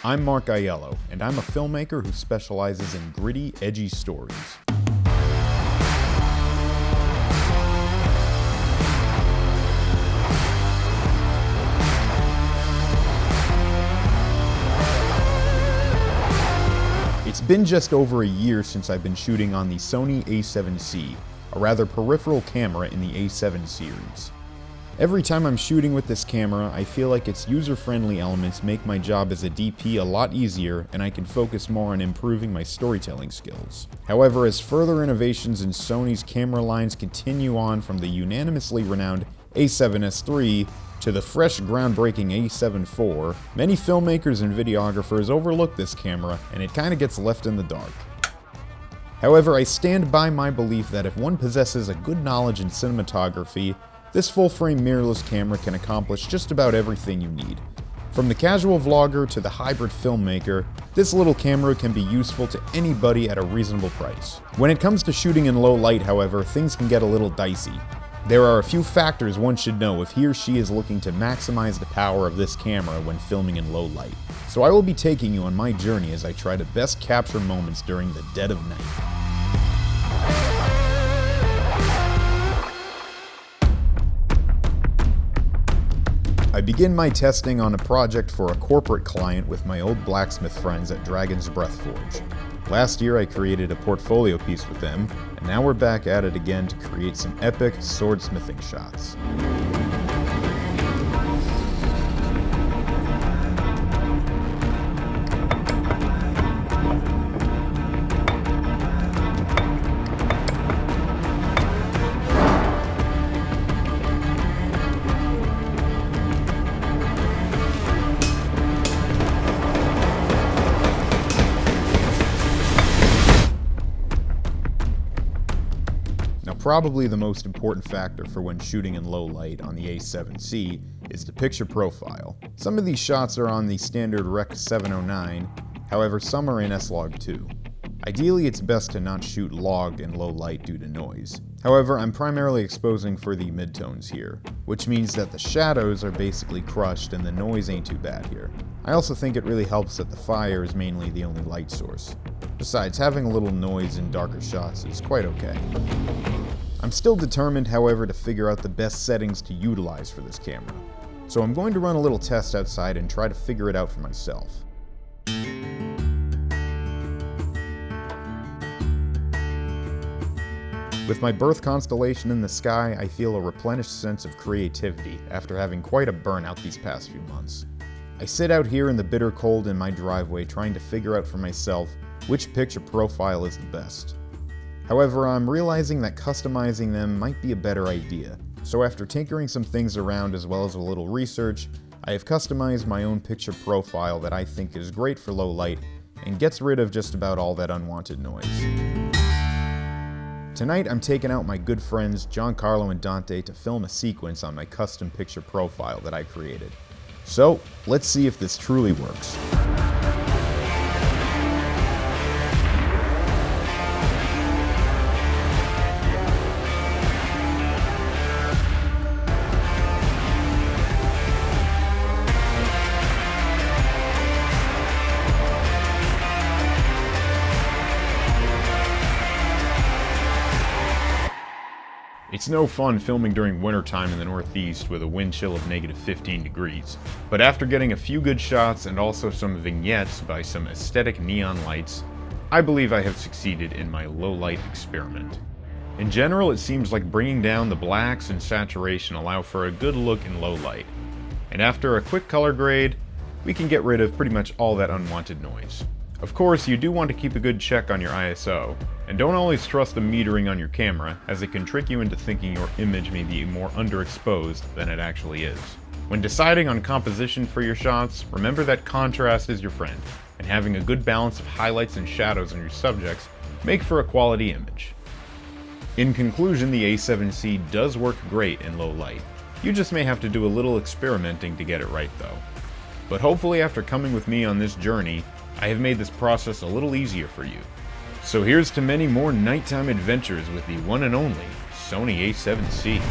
I'm Mark Aiello, and I'm a filmmaker who specializes in gritty, edgy stories. It's been just over a year since I've been shooting on the Sony A7C, a rather peripheral camera in the A7 series. Every time I'm shooting with this camera, I feel like its user-friendly elements make my job as a DP a lot easier, and I can focus more on improving my storytelling skills. However, as further innovations in Sony's camera lines continue on from the unanimously renowned A7S III to the fresh, groundbreaking A7 IV, many filmmakers and videographers overlook this camera, and it kinda gets left in the dark. However, I stand by my belief that if one possesses a good knowledge in cinematography, this full-frame mirrorless camera can accomplish just about everything you need. From the casual vlogger to the hybrid filmmaker, this little camera can be useful to anybody at a reasonable price. When it comes to shooting in low light, however, things can get a little dicey. There are a few factors one should know if he or she is looking to maximize the power of this camera when filming in low light. So I will be taking you on my journey as I try to best capture moments during the dead of night. I begin my testing on a project for a corporate client with my old blacksmith friends at Dragon's Breath Forge. Last year I created a portfolio piece with them, and now we're back at it again to create some epic swordsmithing shots. Probably the most important factor for when shooting in low light on the A7C is the picture profile. Some of these shots are on the standard Rec 709, however some are in S-Log 2. Ideally it's best to not shoot log in low light due to noise. However, I'm primarily exposing for the midtones here, which means that the shadows are basically crushed and the noise ain't too bad here. I also think it really helps that the fire is mainly the only light source. Besides, having a little noise in darker shots is quite okay. I'm still determined, however, to figure out the best settings to utilize for this camera. So I'm going to run a little test outside and try to figure it out for myself. With my birth constellation in the sky, I feel a replenished sense of creativity after having quite a burnout these past few months. I sit out here in the bitter cold in my driveway trying to figure out for myself which picture profile is the best. However, I'm realizing that customizing them might be a better idea, so after tinkering some things around as well as a little research, I have customized my own picture profile that I think is great for low light and gets rid of just about all that unwanted noise. Tonight I'm taking out my good friends Giancarlo and Dante to film a sequence on my custom picture profile that I created. So, let's see if this truly works. It's no fun filming during wintertime in the Northeast with a wind chill of -15 degrees, but after getting a few good shots and also some vignettes by some aesthetic neon lights, I believe I have succeeded in my low light experiment. In general, it seems like bringing down the blacks and saturation allow for a good look in low light, and after a quick color grade, we can get rid of pretty much all that unwanted noise. Of course, you do want to keep a good check on your ISO, and don't always trust the metering on your camera, as it can trick you into thinking your image may be more underexposed than it actually is. When deciding on composition for your shots, remember that contrast is your friend, and having a good balance of highlights and shadows on your subjects make for a quality image. In conclusion, the A7C does work great in low light. You just may have to do a little experimenting to get it right though. But hopefully after coming with me on this journey, I have made this process a little easier for you. So here's to many more nighttime adventures with the one and only Sony A7C.